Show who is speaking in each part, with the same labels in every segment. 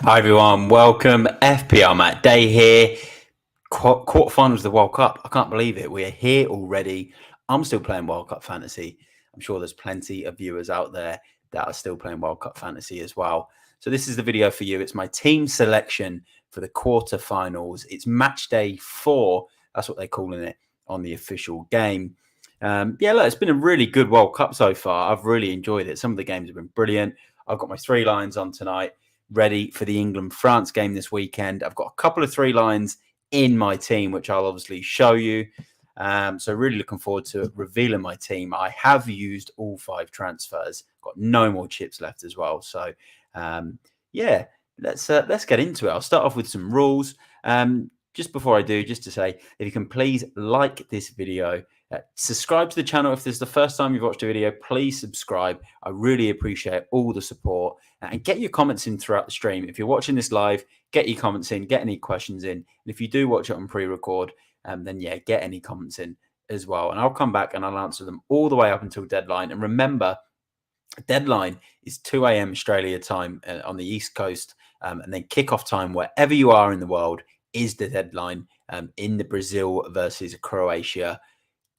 Speaker 1: Hi everyone, welcome. FPL Matt Day here. Quarterfinals of the World Cup. I can't believe it. We're here already. I'm still playing World Cup Fantasy. I'm sure there's plenty of viewers out there that are still playing World Cup Fantasy as well. So this is the video for you. It's my team selection for the quarterfinals. It's match day 4. That's what they're calling it on the official game. Look, it's been a really good World Cup so far. I've really enjoyed it. Some of the games have been brilliant. I've got my 3 lines on tonight, ready for the England-France game this weekend. I've got a couple of 3 lines in my team, which I'll obviously show you. So really looking forward to revealing my team. I have used all 5 transfers. Got no more chips left as well. So let's get into it. I'll start off with some rules. Just before I do, just to say, if you can please like this video, subscribe to the channel. If this is the first time you've watched a video, please subscribe. I really appreciate all the support, and get your comments in throughout the stream. If you're watching this live, get your comments in, get any questions in. And if you do watch it on pre-record, then get any comments in as well. And I'll come back and I'll answer them all the way up until deadline. And remember, deadline is 2 a.m. Australia time on the East Coast. And then kickoff time, wherever you are in the world, is the deadline in the Brazil versus Croatia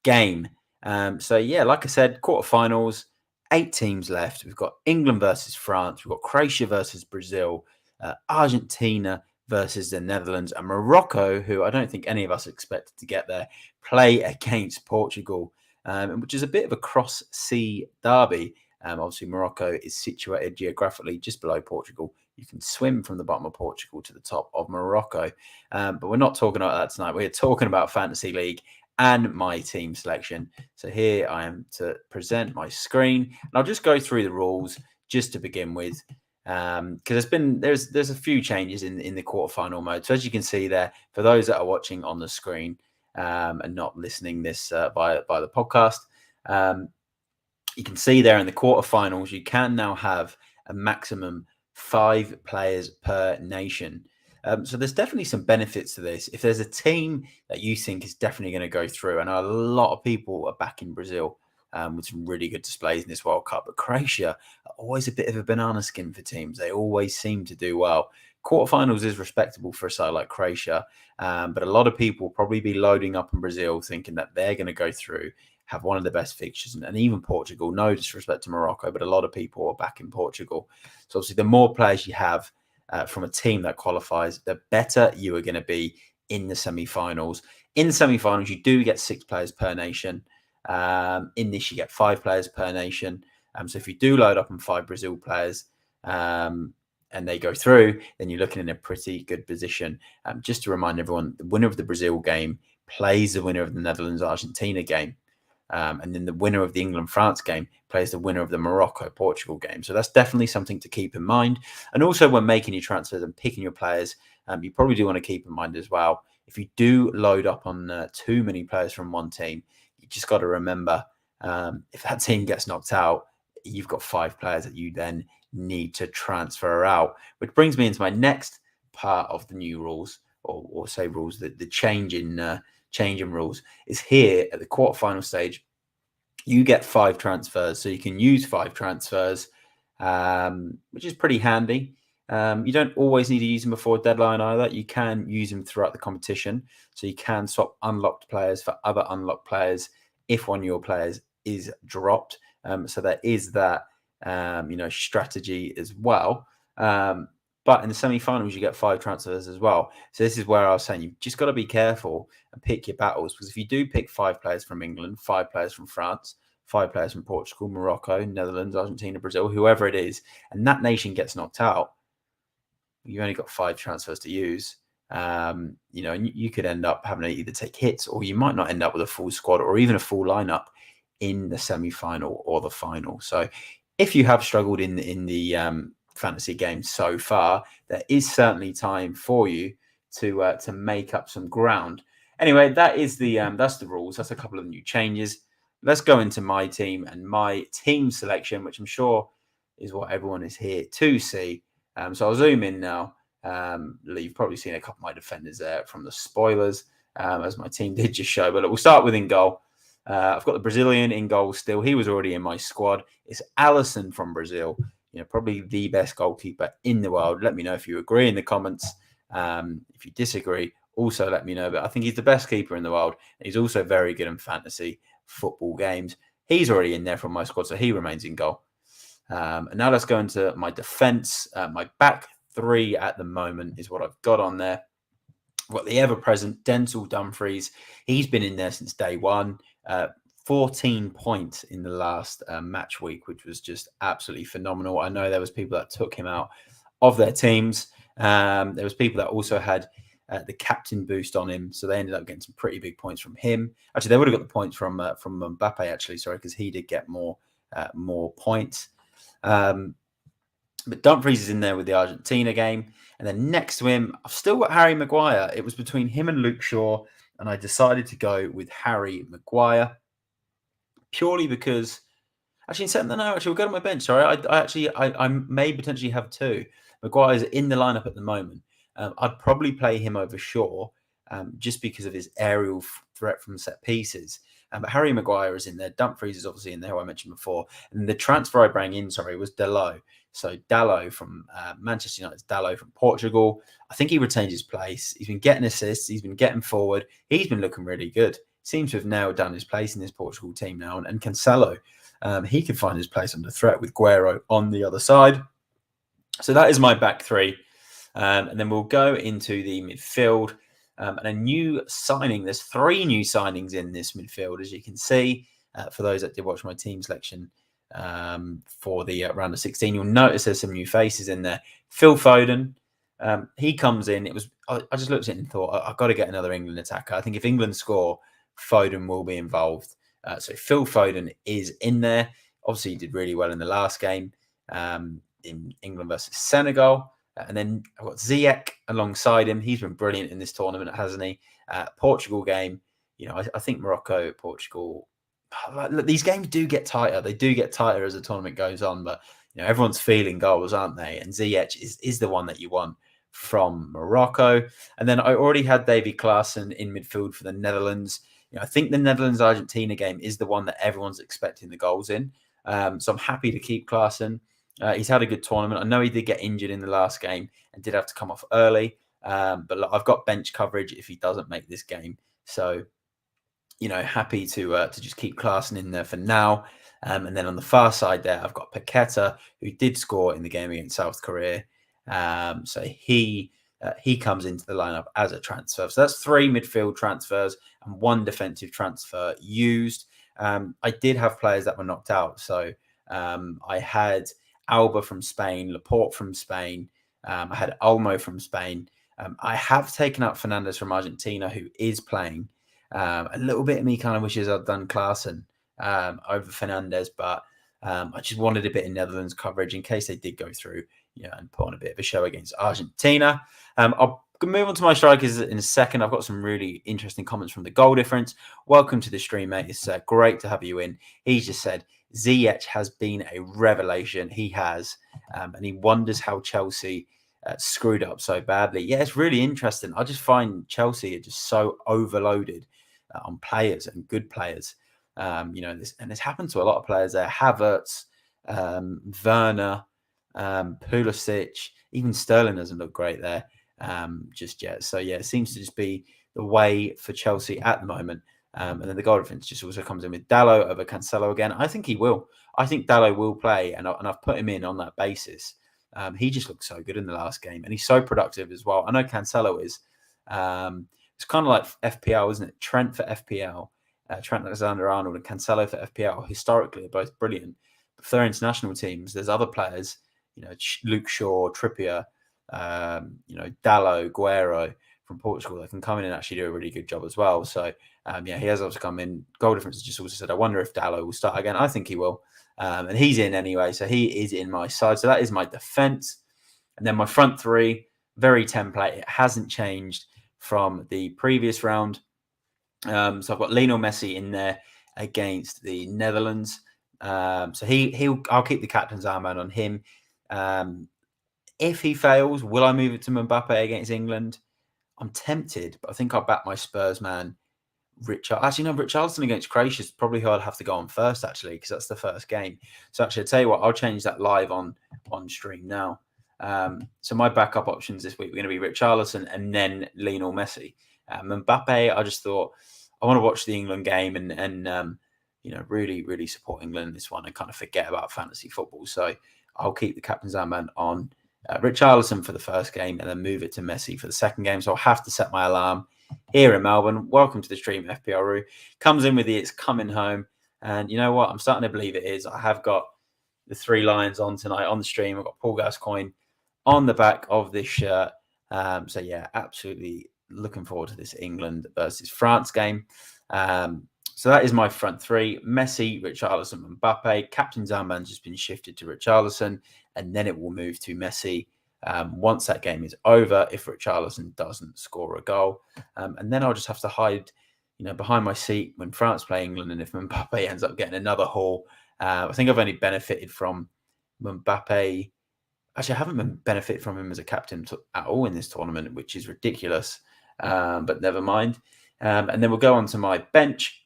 Speaker 1: game. Like I said, quarterfinals, 8 teams left. We've got England versus France. We've got Croatia versus Brazil, Argentina versus the Netherlands, and Morocco, who I don't think any of us expected to get there, play against Portugal, which is a bit of a cross-sea derby. Obviously, Morocco is situated geographically just below Portugal. You can swim from the bottom of Portugal to the top of Morocco. But we're not talking about that tonight. We're talking about Fantasy League and my team selection. So here I am to present my screen. And I'll just go through the rules just to begin with. Because there's a few changes in the quarterfinal mode. So as you can see there, for those that are watching on the screen and not listening this by the podcast, you can see there in the quarterfinals, you can now have a maximum 5 players per nation. So there's definitely some benefits to this. If there's a team that you think is definitely going to go through, and a lot of people are back in Brazil with some really good displays in this World Cup, but Croatia are always a bit of a banana skin for teams. They always seem to do well. Quarterfinals is respectable for a side like Croatia, but a lot of people will probably be loading up in Brazil thinking that they're going to go through, have one of the best fixtures, and even Portugal. No disrespect to Morocco, but a lot of people are back in Portugal. So obviously, the more players you have from a team that qualifies, the better you are going to be in the semi-finals. In the semi-finals, you do get 6 players per nation. In this, you get 5 players per nation. So if you do load up on 5 Brazil players and they go through, then you're looking in a pretty good position. Just to remind everyone, the winner of the Brazil game plays the winner of the Netherlands-Argentina game. And then the winner of the England-France game plays the winner of the Morocco-Portugal game. So that's definitely something to keep in mind. And also when making your transfers and picking your players, you probably do want to keep in mind as well, if you do load up on too many players from one team, you just got to remember, if that team gets knocked out, you've got 5 players that you then need to transfer out. Which brings me into my next part of the new rules, or say rules, the change in rules is here at the quarterfinal stage. You get 5 transfers, so you can use 5 transfers, which is pretty handy. You don't always need to use them before deadline either. You can use them throughout the competition, so you can swap unlocked players for other unlocked players if one of your players is dropped. So there is that strategy as well. But in the semi-finals, you get 5 transfers as well. So this is where I was saying you've just got to be careful and pick your battles, because if you do pick 5 players from England, 5 players from France, 5 players from Portugal, Morocco, Netherlands, Argentina, Brazil, whoever it is, and that nation gets knocked out, you've only got 5 transfers to use. And you could end up having to either take hits, or you might not end up with a full squad or even a full lineup in the semi-final or the final. So if you have struggled in the fantasy game so far, there is certainly time for you to make up some ground. Anyway, that's the rules. That's a couple of new changes. Let's go into my team and my team selection, which I'm sure is what everyone is here to see. So I'll zoom in now. You've probably seen a couple of my defenders there from the spoilers, as my team did just show. But we'll start with in goal. I've got the Brazilian in goal still. He was already in my squad. It's Alisson from Brazil. probably the best goalkeeper in the world. Let me know if you agree in the comments. If you disagree, also let me know. But I think he's the best keeper in the world. He's also very good in fantasy football games. He's already in there from my squad, so he remains in goal. And now let's go into my defence. My back three at the moment is what I've got on there. I've got the ever-present Denzel Dumfries. He's been in there since day one. 14 points in the last match week, which was just absolutely phenomenal. I know there was people that took him out of their teams. There was people that also had the captain boost on him, so they ended up getting some pretty big points from him. Actually, they would have got the points from Mbappe, actually, sorry, because he did get more points. But Dumfries is in there with the Argentina game. And then next to him, I've still got Harry Maguire. It was between him and Luke Shaw, and I decided to go with Harry Maguire purely because, actually, we'll go to my bench. Sorry, I may potentially have two. Maguire's in the lineup at the moment. I'd probably play him over Shaw just because of his aerial threat from set pieces. But Harry Maguire is in there. Dumfries is obviously in there, who I mentioned before. And the transfer I bring in, was Dalot. So Dalot from Manchester United's Dalot from Portugal. I think he retained his place. He's been getting assists. He's been getting forward. He's been looking really good. Seems to have nailed down his place in this Portugal team now. And Cancelo, he can find his place under threat with Guerrero on the other side. So that is my back three. And then we'll go into the midfield. And a new signing. There's 3 new signings in this midfield, as you can see. For those that did watch my team selection for the round of 16, you'll notice there's some new faces in there. Phil Foden, he comes in. I just looked at it and thought, I've got to get another England attacker. I think if England score, Foden will be involved. So Phil Foden is in there. Obviously, he did really well in the last game in England versus Senegal. And then I've got Ziyech alongside him. He's been brilliant in this tournament, hasn't he? Portugal game, I think Morocco, Portugal, these games do get tighter. They do get tighter as the tournament goes on, but everyone's feeling goals, aren't they? And Ziyech is the one that you want from Morocco. And then I already had Davy Klaassen in midfield for the Netherlands. I think the Netherlands-Argentina game is the one that everyone's expecting the goals in. So I'm happy to keep Klaassen. He's had a good tournament. I know he did get injured in the last game and did have to come off early. But look, I've got bench coverage if he doesn't make this game. So, happy to just keep Klaassen in there for now. And then on the far side there, I've got Paqueta, who did score in the game against South Korea. So he comes into the lineup as a transfer. So that's 3 midfield transfers and 1 defensive transfer used. I did have players that were knocked out. So I had Alba from Spain, Laporte from Spain. I had Olmo from Spain. I have taken out Fernandes from Argentina, who is playing. A little bit of me kind of wishes I'd done Klaassen over Fernandes, but I just wanted a bit of Netherlands coverage in case they did go through, and put on a bit of a show against Argentina. I'll move on to my strikers in a second. I've got some really interesting comments from the goal difference. Welcome to the stream, mate. It's great to have you in. He just said, Ziyech has been a revelation. He has. And he wonders how Chelsea screwed up so badly. Yeah, it's really interesting. I just find Chelsea are just so overloaded on players and good players. This happened to a lot of players there. Havertz, Werner, Pulisic, even Sterling doesn't look great there just yet. So, yeah, it seems to just be the way for Chelsea at the moment. And then the goal difference just also comes in with Dalot over Cancelo again. I think he will. I think Dalot will play, and I've put him in on that basis. He just looked so good in the last game, and he's so productive as well. I know Cancelo is. It's kind of like FPL, isn't it? Trent for FPL, Trent Alexander-Arnold and Cancelo for FPL, historically are both brilliant. But for their international teams, there's other players, Luke Shaw, Trippier, Dalot, Guerrero from Portugal that can come in and actually do a really good job as well. So, he has also come in. Goal difference has just also said, I wonder if Dalot will start again. I think he will. And he's in anyway, so he is in my side. So that is my defence. And then my front three, very template. It hasn't changed from the previous round. So I've got Lionel Messi in there against the Netherlands. So I'll keep the captain's armband on him. If he fails, will I move it to Mbappe against England? I'm tempted, but I think I'll back my Spurs man Actually, no, Richarlison against Croatia is probably who I'd have to go on first, actually, because that's the first game. So actually, I'll tell you what, I'll change that live on stream now. So my backup options this week are going to be Richarlison and then Lionel Messi. Mbappe, I just thought I want to watch the England game and really, really support England in this one and kind of forget about fantasy football. So I'll keep the captain's armband on Richarlison for the first game and then move it to Messi for the second game. So I'll have to set my alarm here in Melbourne. Welcome to the stream, FPL. Comes in with the "It's coming home." And you know what? I'm starting to believe it is. I have got the 3 Lions on tonight on the stream. I've got Paul Gascoigne on the back of this shirt. So yeah, absolutely looking forward to this England versus France game. So that is my front 3: Messi, Richarlison, Mbappe. Captain's armband's just been shifted to Richarlison, and then it will move to Messi once that game is over, if Richarlison doesn't score a goal. And then I'll just have to hide, behind my seat when France play England, and if Mbappe ends up getting another haul. I think I've only benefited from Mbappe. Actually, I haven't benefited from him as a captain at all in this tournament, which is ridiculous. But never mind. And then we'll go on to my bench.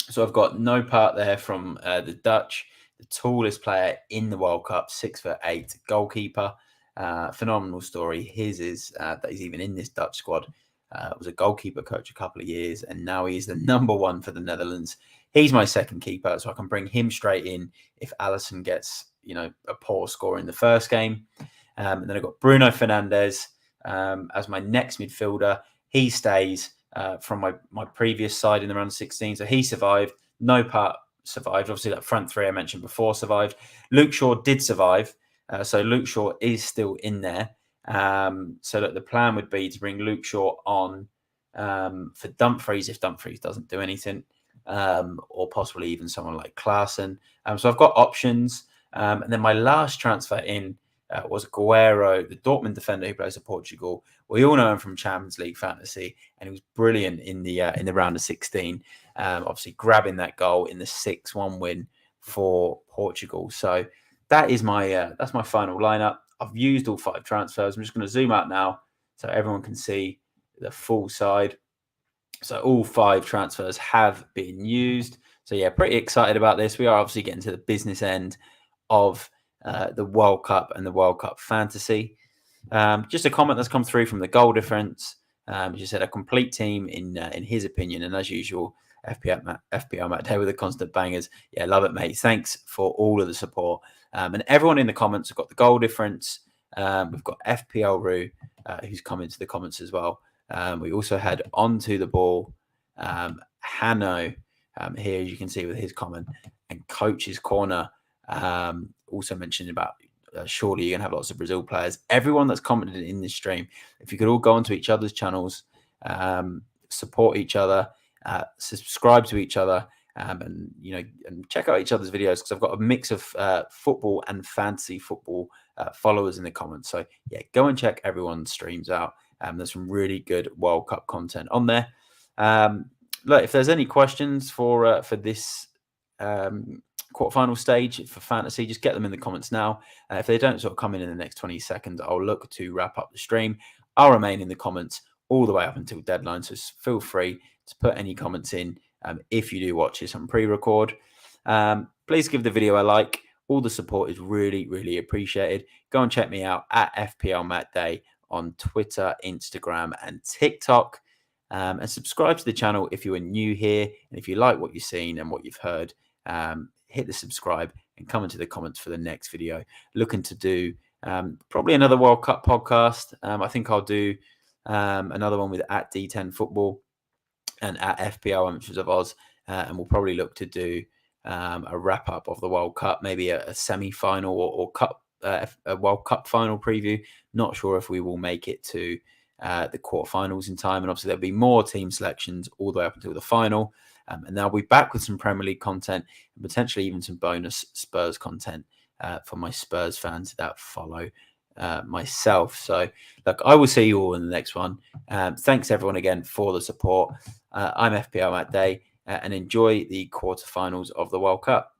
Speaker 1: So I've got no part there from the Dutch, the tallest player in the World Cup, 6'8", goalkeeper. Phenomenal story. His is that he's even in this Dutch squad. Was a goalkeeper coach a couple of years, and now he's the #1 for the Netherlands. He's my second keeper, so I can bring him straight in if Alisson gets a poor score in the first game. And then I've got Bruno Fernandes as my next midfielder. He stays from my previous side in the round of 16. So he survived. No part survived. Obviously, that front 3 I mentioned before survived. Luke Shaw did survive. So Luke Shaw is still in there. So that the plan would be to bring Luke Shaw on for Dumfries if Dumfries doesn't do anything, or possibly even someone like Klaassen. So I've got options. And then my last transfer in was Guerreiro, the Dortmund defender who plays for Portugal. We all know him from Champions League fantasy, and he was brilliant in the round of 16. Obviously, grabbing that goal in the 6-1 win for Portugal. So that is that's my final lineup. I've used all 5 transfers. I'm just going to zoom out now so everyone can see the full side. So all 5 transfers have been used. So yeah, pretty excited about this. We are obviously getting to the business end of the World Cup and the World Cup fantasy. Just a comment that's come through from the goal difference. Just said a complete team in his opinion, and as usual, FPL Matt Day with the constant bangers. Yeah, love it, mate. Thanks for all of the support. And everyone in the comments have got the goal difference. We've got FPL Roo, who's come into the comments as well. We also had Onto the Ball, Hanno, here as you can see with his comment, and Coach's Corner. Also mentioned about surely you're going to have lots of Brazil players. Everyone that's commented in this stream, if you could all go onto each other's channels, support each other, subscribe to each other, and check out each other's videos, because I've got a mix of football and fantasy football followers in the comments. So yeah, go and check everyone's streams out. There's some really good World Cup content on there. Look, if there's any questions for this quarterfinal stage for fantasy, just get them in the comments now. If they don't sort of come in the next 20 seconds, I'll look to wrap up the stream. I'll remain in the comments all the way up until deadline, so feel free to put any comments in if you do watch this on pre-record. Please give the video a like. All the support is really, really appreciated. Go and check me out at FPL Matt Day on Twitter, Instagram, and TikTok. And subscribe to the channel if you are new here. And if you like what you've seen and what you've heard, hit the subscribe and come into the comments for the next video. Looking to do probably another World Cup podcast. I think I'll do another one with at D10 Football and at FPL Amateurs of Oz. And we'll probably look to do a wrap up of the World Cup, maybe a semi-final or cup, a World Cup final preview. Not sure if we will make it to the quarterfinals in time. And obviously there'll be more team selections all the way up until the final. And I'll be back with some Premier League content and potentially even some bonus Spurs content for my Spurs fans that follow myself. So, look, I will see you all in the next one. Thanks, everyone, again, for the support. I'm FPL Matt Day, and enjoy the quarterfinals of the World Cup.